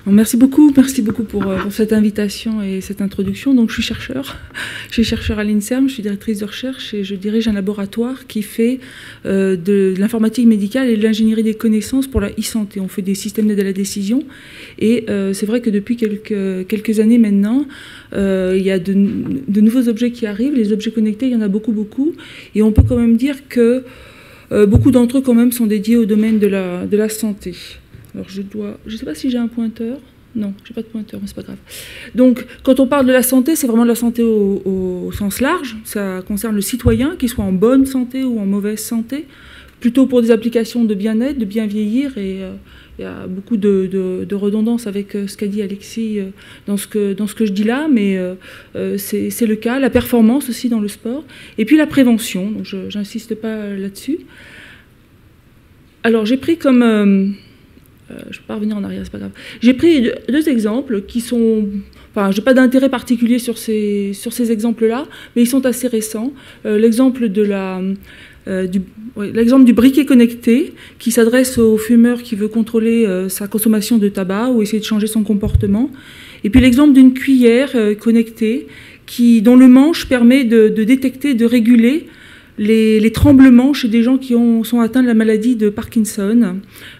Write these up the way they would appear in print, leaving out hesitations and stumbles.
Merci beaucoup pour cette invitation et cette introduction. Donc, je suis chercheur à l'INSERM, je suis directrice de recherche et je dirige un laboratoire qui fait de l'informatique médicale et de l'ingénierie des connaissances pour la e-santé. On fait des systèmes d'aide à la décision et c'est vrai que depuis quelques années maintenant, il y a de nouveaux objets qui arrivent. Les objets connectés, il y en a beaucoup et on peut quand même dire que beaucoup d'entre eux quand même sont dédiés au domaine de la santé. Alors je ne sais pas si j'ai un pointeur. Non, j'ai pas de pointeur, mais c'est pas grave. Donc, quand on parle de la santé, c'est vraiment de la santé au sens large. Ça concerne le citoyen, qu'il soit en bonne santé ou en mauvaise santé, plutôt pour des applications de bien-être, de bien vieillir. Et il y a beaucoup de redondance avec ce qu'a dit Alexis dans ce que je dis là, mais c'est le cas. La performance aussi dans le sport. Et puis la prévention, donc je n'insiste pas là-dessus. Alors, j'ai pris comme... je ne peux pas revenir en arrière, c'est pas grave. J'ai pris deux exemples qui sont... Enfin, je n'ai pas d'intérêt particulier sur ces exemples-là, mais ils sont assez récents. L'exemple du briquet connecté qui s'adresse au fumeur qui veut contrôler sa consommation de tabac ou essayer de changer son comportement. Et puis l'exemple d'une cuillère connectée dont le manche permet de détecter, de réguler les tremblements chez des gens qui sont atteints de la maladie de Parkinson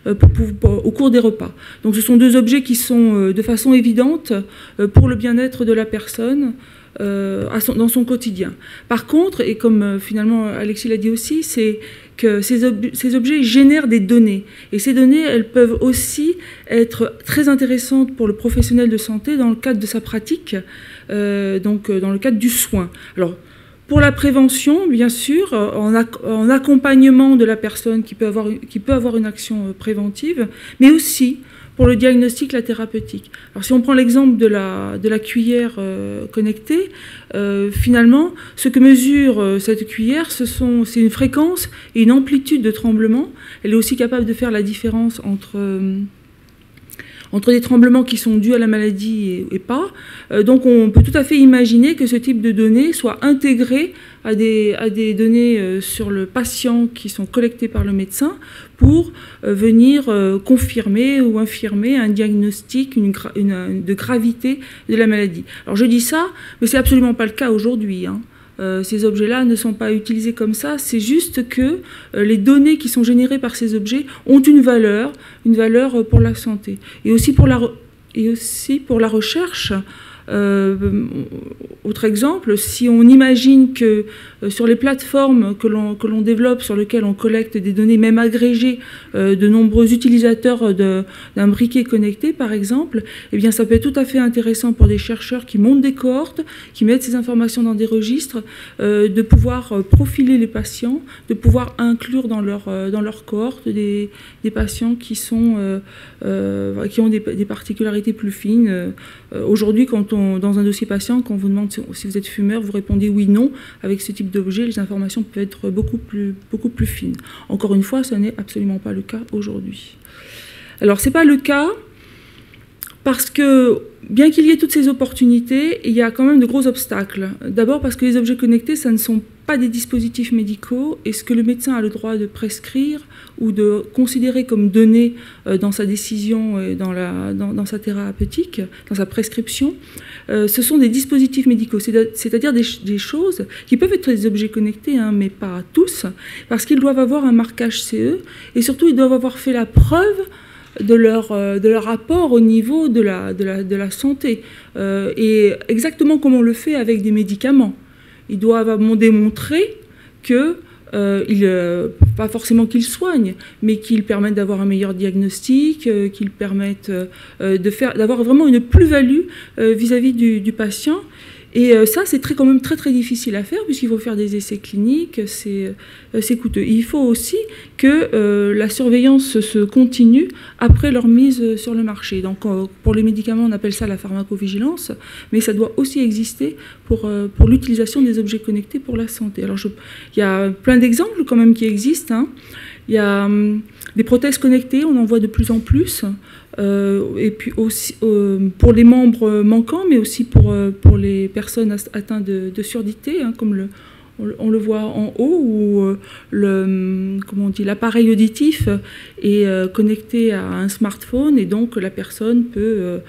au cours des repas. Donc ce sont deux objets qui sont de façon évidente pour le bien-être de la personne dans son quotidien. Par contre, et comme finalement Alexis l'a dit aussi, c'est que ces objets génèrent des données. Et ces données, elles peuvent aussi être très intéressantes pour le professionnel de santé dans le cadre de sa pratique, donc dans le cadre du soin. Alors, pour la prévention, bien sûr, en accompagnement de la personne qui peut avoir une action préventive, mais aussi pour le diagnostic, la thérapeutique. Alors si on prend l'exemple de la cuillère connectée, finalement, ce que mesure cette cuillère, c'est une fréquence et une amplitude de tremblement. Elle est aussi capable de faire la différence entre des tremblements qui sont dus à la maladie et pas. Donc on peut tout à fait imaginer que ce type de données soit intégré à des données sur le patient qui sont collectées par le médecin pour venir confirmer ou infirmer un diagnostic de gravité de la maladie. Alors je dis ça, mais c'est absolument pas le cas aujourd'hui, hein. Ces objets-là ne sont pas utilisés comme ça, c'est juste que les données qui sont générées par ces objets ont une valeur pour la santé. Et aussi pour la recherche. Autre exemple, si on imagine que sur les plateformes que l'on développe, sur lesquelles on collecte des données même agrégées de nombreux utilisateurs d'un briquet connecté, par exemple, eh bien, ça peut être tout à fait intéressant pour des chercheurs qui montent des cohortes, qui mettent ces informations dans des registres, de pouvoir profiler les patients, de pouvoir inclure dans leur cohorte des patients qui ont des particularités plus fines. Aujourd'hui, dans un dossier patient, quand on vous demande si vous êtes fumeur, vous répondez oui, non. Avec ce type d'objet, les informations peuvent être beaucoup plus fines. Encore une fois, ce n'est absolument pas le cas aujourd'hui. Alors, ce n'est pas le cas parce que, bien qu'il y ait toutes ces opportunités, il y a quand même de gros obstacles. D'abord parce que les objets connectés, ça ne sont pas des dispositifs médicaux, et ce que le médecin a le droit de prescrire ou de considérer comme données dans sa décision et dans sa thérapeutique, dans sa prescription, ce sont des dispositifs médicaux, c'est-à-dire des choses qui peuvent être des objets connectés, hein, mais pas tous, parce qu'ils doivent avoir un marquage CE, et surtout ils doivent avoir fait la preuve de leur apport au niveau de la santé, et exactement comme on le fait avec des médicaments. Ils doivent démontrer que, pas forcément qu'ils soignent, mais qu'ils permettent d'avoir un meilleur diagnostic, qu'ils permettent d'avoir vraiment une plus-value vis-à-vis du patient. Et ça, c'est quand même très difficile à faire, puisqu'il faut faire des essais cliniques, c'est coûteux. Il faut aussi que la surveillance se continue après leur mise sur le marché. Donc pour les médicaments, on appelle ça la pharmacovigilance, mais ça doit aussi exister pour l'utilisation des objets connectés pour la santé. Alors il y a plein d'exemples quand même qui existent, hein. Il y a des prothèses connectées, on en voit de plus en plus. Et puis aussi pour les membres manquants, mais aussi pour les personnes atteintes de surdité, hein, comme on le voit en haut, où l'appareil auditif est connecté à un smartphone, et donc la personne peut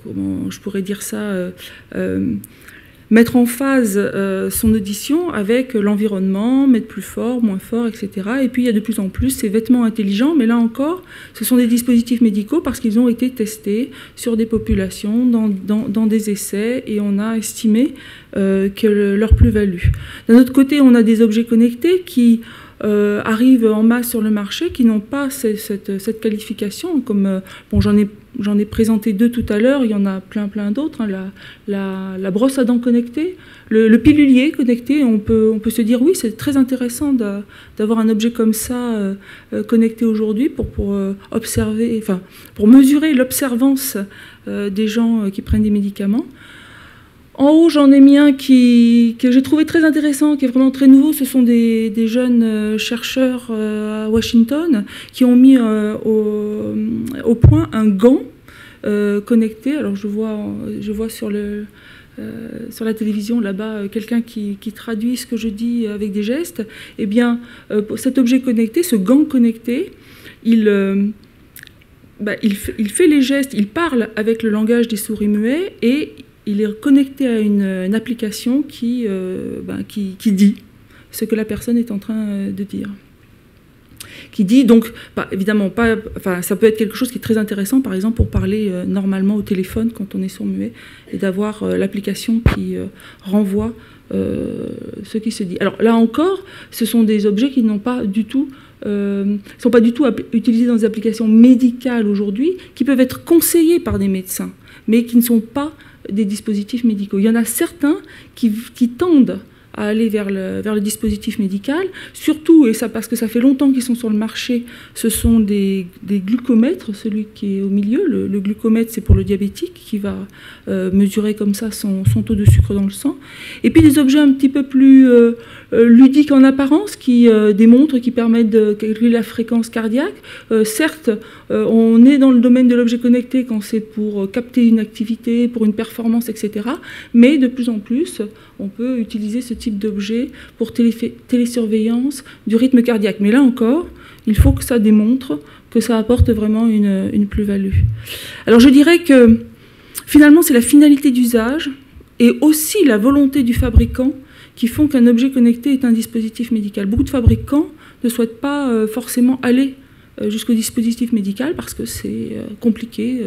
comment je pourrais dire ça, mettre en phase son audition avec l'environnement, mettre plus fort, moins fort, etc. Et puis il y a de plus en plus ces vêtements intelligents, mais là encore, ce sont des dispositifs médicaux parce qu'ils ont été testés sur des populations, dans des essais, et on a estimé que leur plus-value. D'un autre côté, on a des objets connectés qui arrivent en masse sur le marché, qui n'ont pas cette qualification, comme bon, j'en ai présenté deux tout à l'heure, il y en a plein d'autres, hein, la brosse à dents connectée, le pilulier connecté. On peut se dire oui, c'est très intéressant d'avoir un objet comme ça connecté aujourd'hui pour observer, enfin pour mesurer l'observance des gens qui prennent des médicaments. En haut, j'en ai mis un que j'ai trouvé très intéressant, qui est vraiment très nouveau. Ce sont des jeunes chercheurs à Washington qui ont mis au point un gant connecté. Alors je vois sur la télévision là-bas quelqu'un qui traduit ce que je dis avec des gestes. Eh bien, cet objet connecté, ce gant connecté, il fait les gestes, il parle avec le langage des souris muets, et il est connecté à une application qui dit ce que la personne est en train de dire. Qui dit donc, évidemment, ça peut être quelque chose qui est très intéressant, par exemple, pour parler normalement au téléphone quand on est sourd-muet, et d'avoir l'application qui renvoie ce qui se dit. Alors là encore, ce sont des objets qui n'ont pas du tout... sont pas du tout utilisés dans des applications médicales aujourd'hui, qui peuvent être conseillés par des médecins, mais qui ne sont pas des dispositifs médicaux. Il y en a certains qui tendent à aller vers le dispositif médical, surtout, et ça parce que ça fait longtemps qu'ils sont sur le marché, ce sont des glucomètres, celui qui est au milieu. Le glucomètre, c'est pour le diabétique, qui va mesurer comme ça son taux de sucre dans le sang. Et puis des objets un petit peu plus ludiques en apparence, des montres qui permettent de calculer la fréquence cardiaque. Certes, on est dans le domaine de l'objet connecté quand c'est pour capter une activité, pour une performance, etc. Mais de plus en plus, on peut utiliser ce type d'objet pour télésurveillance du rythme cardiaque. Mais là encore, il faut que ça démontre que ça apporte vraiment une plus-value. Alors je dirais que finalement, c'est la finalité d'usage et aussi la volonté du fabricant qui font qu'un objet connecté est un dispositif médical. Beaucoup de fabricants ne souhaitent pas forcément aller jusqu'au dispositif médical parce que c'est compliqué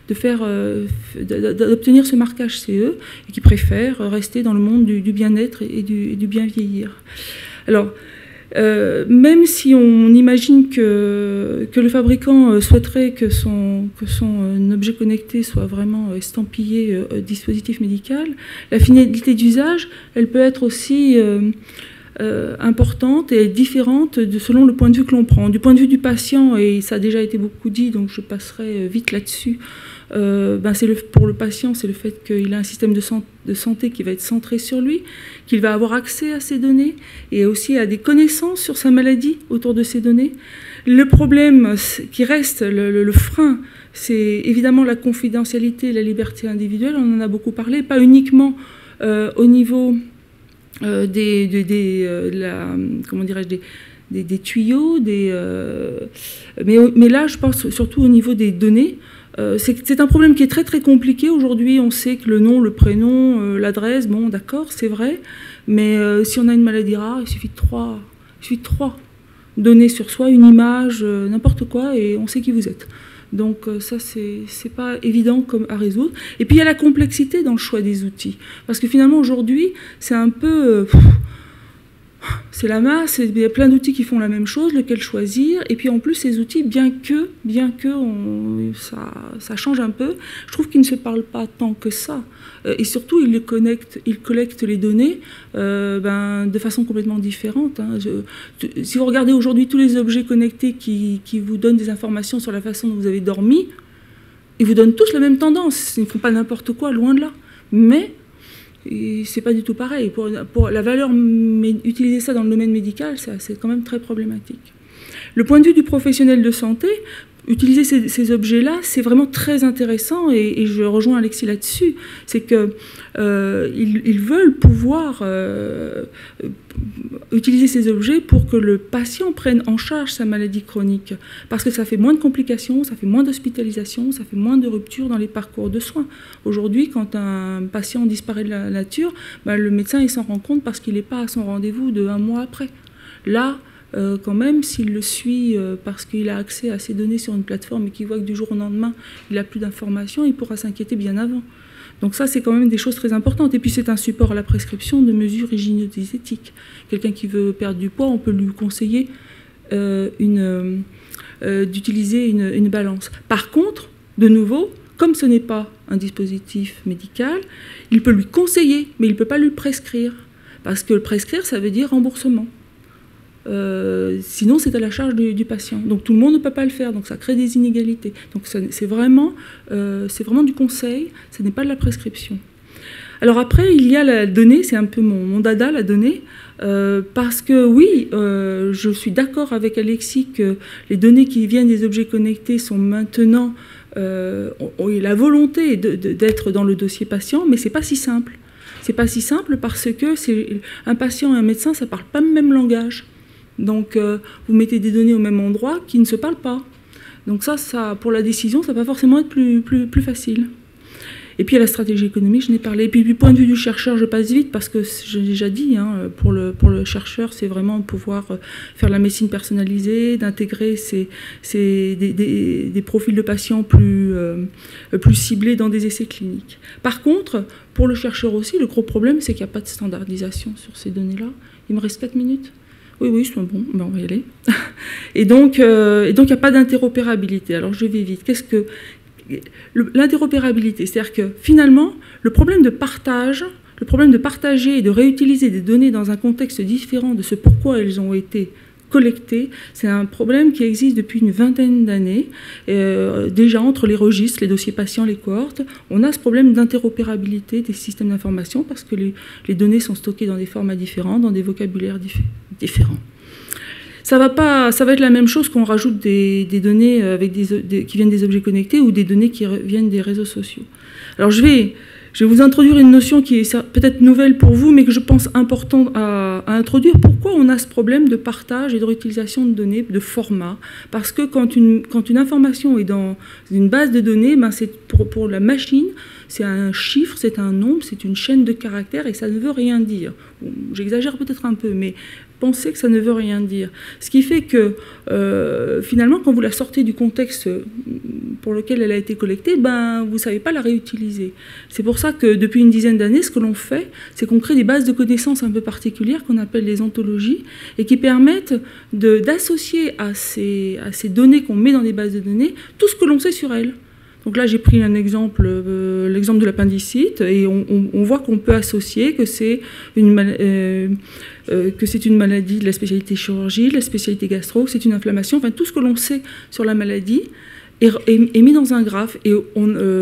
d'obtenir ce marquage CE, et qui préfèrent rester dans le monde du bien-être et du bien vieillir. Alors, même si on imagine que le fabricant souhaiterait que son objet connecté soit vraiment estampillé dispositif médical, la finalité d'usage, elle peut être aussi importante et différente selon le point de vue que l'on prend. Du point de vue du patient, et ça a déjà été beaucoup dit, donc je passerai vite là-dessus, pour le patient, c'est le fait qu'il a un système de santé qui va être centré sur lui, qu'il va avoir accès à ces données et aussi à des connaissances sur sa maladie autour de ces données. Le problème qui reste, le frein, c'est évidemment la confidentialité et la liberté individuelle. On en a beaucoup parlé, pas uniquement au niveau des tuyaux, mais là, je pense surtout au niveau des données. C'est un problème qui est très très compliqué. Aujourd'hui, on sait que le nom, le prénom, l'adresse, bon d'accord, c'est vrai, mais si on a une maladie rare, il suffit de trois données sur soi, une image, n'importe quoi, et on sait qui vous êtes. Donc ça, c'est pas évident à résoudre. Et puis il y a la complexité dans le choix des outils. Parce que finalement, aujourd'hui, c'est un peu... c'est la masse, il y a plein d'outils qui font la même chose, lequel choisir. Et puis en plus, ces outils, bien que ça change un peu, je trouve qu'ils ne se parlent pas tant que ça. Et surtout, ils collectent les données de façon complètement différente. Hein. Si vous regardez aujourd'hui tous les objets connectés qui vous donnent des informations sur la façon dont vous avez dormi, ils vous donnent tous la même tendance. Ils ne font pas n'importe quoi, loin de là. Mais c'est pas du tout pareil. Pour la valeur, utiliser ça dans le domaine médical, c'est quand même très problématique. Le point de vue du professionnel de santé, utiliser ces objets-là, c'est vraiment très intéressant, et je rejoins Alexis là-dessus, c'est qu'ils veulent pouvoir utiliser ces objets pour que le patient prenne en charge sa maladie chronique, parce que ça fait moins de complications, ça fait moins d'hospitalisation, ça fait moins de ruptures dans les parcours de soins. Aujourd'hui, quand un patient disparaît de la nature, le médecin il s'en rend compte parce qu'il n'est pas à son rendez-vous de 1 mois après. Là, quand même, s'il le suit parce qu'il a accès à ces données sur une plateforme et qu'il voit que du jour au lendemain, il n'a plus d'informations, il pourra s'inquiéter bien avant. Donc ça, c'est quand même des choses très importantes. Et puis c'est un support à la prescription de mesures hygiéno-diététiques. Quelqu'un qui veut perdre du poids, on peut lui conseiller d'utiliser une balance. Par contre, de nouveau, comme ce n'est pas un dispositif médical, il peut lui conseiller, mais il ne peut pas lui prescrire. Parce que le prescrire, ça veut dire remboursement. Sinon, c'est à la charge du patient. Donc tout le monde ne peut pas le faire, donc ça crée des inégalités. Donc c'est vraiment du conseil, ce n'est pas de la prescription. Alors après, il y a la donnée, c'est un peu mon dada, la donnée, parce que oui, je suis d'accord avec Alexis que les données qui viennent des objets connectés sont maintenant, ont la volonté d'être dans le dossier patient, mais c'est pas si simple. C'est pas si simple parce que un patient et un médecin, ça ne parle pas le même langage. Donc, vous mettez des données au même endroit qui ne se parlent pas. Donc ça pour la décision, ça va forcément être plus facile. Et puis, il y a la stratégie économique, je n'ai parlé. Et puis, du point de vue du chercheur, je passe vite parce que j'ai déjà dit, pour le chercheur, c'est vraiment pouvoir faire la médecine personnalisée, d'intégrer des profils de patients plus ciblés dans des essais cliniques. Par contre, pour le chercheur aussi, le gros problème, c'est qu'il n'y a pas de standardisation sur ces données-là. Il me reste 4 minutes. Oui, c'est bon, on va y aller. Et donc, il n'y a pas d'interopérabilité. Alors, je vais vite. Qu'est-ce que l'interopérabilité? C'est-à-dire que, finalement, le problème de partager et de réutiliser des données dans un contexte différent de ce pourquoi elles ont été collectées, c'est un problème qui existe depuis une vingtaine d'années. Déjà, entre les registres, les dossiers patients, les cohortes, on a ce problème d'interopérabilité des systèmes d'information parce que les données sont stockées dans des formats différents, dans des vocabulaires différents. Ça va être la même chose qu'on rajoute des données qui viennent des objets connectés ou des données qui viennent des réseaux sociaux. Alors je vais vous introduire une notion qui est peut-être nouvelle pour vous, mais que je pense importante à introduire. Pourquoi on a ce problème de partage et de réutilisation de données, de format? Parce que quand une information est dans une base de données, c'est pour la machine, c'est un chiffre, c'est un nombre, c'est une chaîne de caractères et ça ne veut rien dire. Bon, j'exagère peut-être un peu, mais pensez que ça ne veut rien dire. Ce qui fait que, finalement, quand vous la sortez du contexte pour lequel elle a été collectée, vous ne savez pas la réutiliser. C'est pour ça que, depuis une dizaine d'années, ce que l'on fait, c'est qu'on crée des bases de connaissances un peu particulières qu'on appelle les ontologies et qui permettent d'associer à ces données qu'on met dans des bases de données tout ce que l'on sait sur elles. Donc là, j'ai pris un exemple, l'exemple de l'appendicite, et on voit qu'on peut associer que c'est une maladie de la spécialité chirurgie, de la spécialité gastro, que c'est une inflammation, enfin tout ce que l'on sait sur la maladie est mis dans un graphe. Et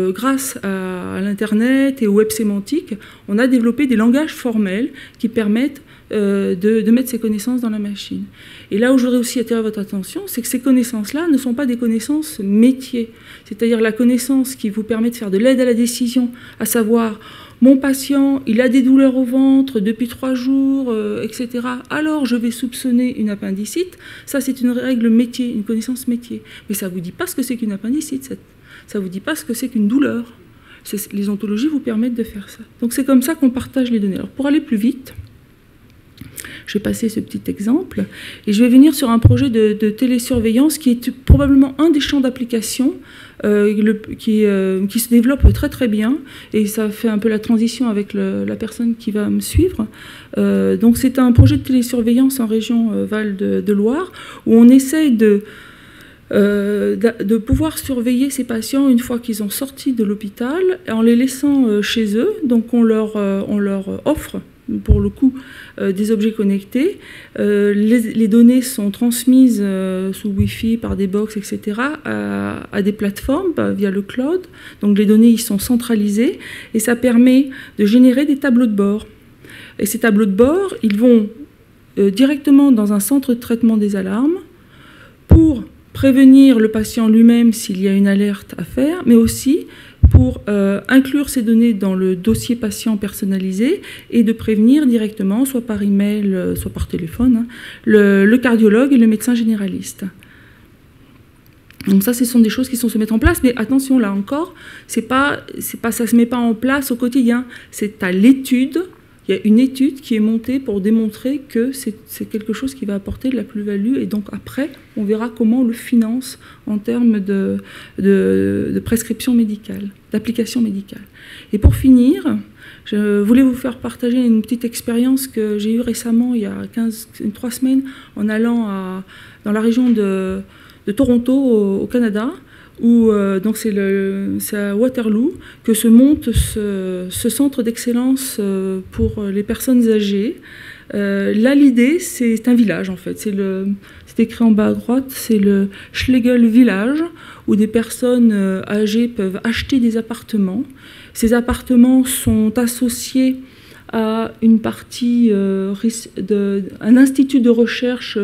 grâce à l'Internet et au web sémantique, on a développé des langages formels qui permettent de mettre ces connaissances dans la machine. Et là où je voudrais aussi attirer votre attention, c'est que ces connaissances-là ne sont pas des connaissances métiers. C'est-à-dire la connaissance qui vous permet de faire de l'aide à la décision, à savoir, mon patient, il a des douleurs au ventre depuis 3 jours, etc. Alors je vais soupçonner une appendicite. Ça, c'est une règle métier, une connaissance métier. Mais ça ne vous dit pas ce que c'est qu'une appendicite. Ça ne vous dit pas ce que c'est qu'une douleur. Les ontologies vous permettent de faire ça. Donc c'est comme ça qu'on partage les données. Alors pour aller plus vite, je vais passer ce petit exemple et je vais venir sur un projet de télésurveillance qui est probablement un des champs d'application qui se développe très très bien, et ça fait un peu la transition avec la personne qui va me suivre. Donc c'est un projet de télésurveillance en région Val de Loire où on essaye de pouvoir surveiller ces patients une fois qu'ils ont sorti de l'hôpital en les laissant chez eux. Donc on leur offre pour le coup des objets connectés. Les données sont transmises sous Wi-Fi par des box, etc. à des plateformes via le cloud. Donc les données y sont centralisées et ça permet de générer des tableaux de bord. Et ces tableaux de bord, ils vont directement dans un centre de traitement des alarmes pour prévenir le patient lui-même s'il y a une alerte à faire, mais aussi pour inclure ces données dans le dossier patient personnalisé et de prévenir directement, soit par email, soit par téléphone, le cardiologue et le médecin généraliste. Donc ça, ce sont des choses qui sont se mettre en place, mais attention, là encore, ça se met pas en place au quotidien. C'est à l'étude. Il y a une étude qui est montée pour démontrer que c'est quelque chose qui va apporter de la plus-value, et donc après, on verra comment on le finance en termes de prescription médicale, d'application médicale. Et pour finir, je voulais vous faire partager une petite expérience que j'ai eue récemment, il y a 3 semaines, en allant dans la région de Toronto, au Canada, où donc c'est à Waterloo que se monte ce centre d'excellence pour les personnes âgées. Là, l'idée, c'est un village, en fait. C'est écrit en bas à droite, c'est le Schlegel Village, où des personnes âgées peuvent acheter des appartements. Ces appartements sont associés à une partie un institut de recherche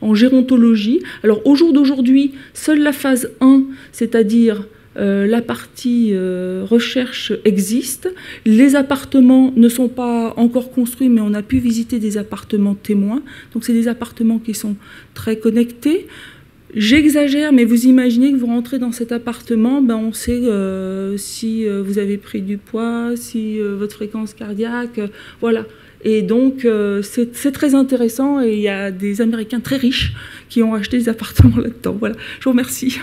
en gérontologie. Alors au jour d'aujourd'hui, seule la phase 1, c'est-à-dire la partie recherche existe. Les appartements ne sont pas encore construits, mais on a pu visiter des appartements témoins. Donc c'est des appartements qui sont très connectés. J'exagère, mais vous imaginez que vous rentrez dans cet appartement, on sait si vous avez pris du poids, si votre fréquence cardiaque, voilà. Et donc, c'est très intéressant, et il y a des Américains très riches qui ont acheté des appartements là-dedans. Voilà. Je vous remercie.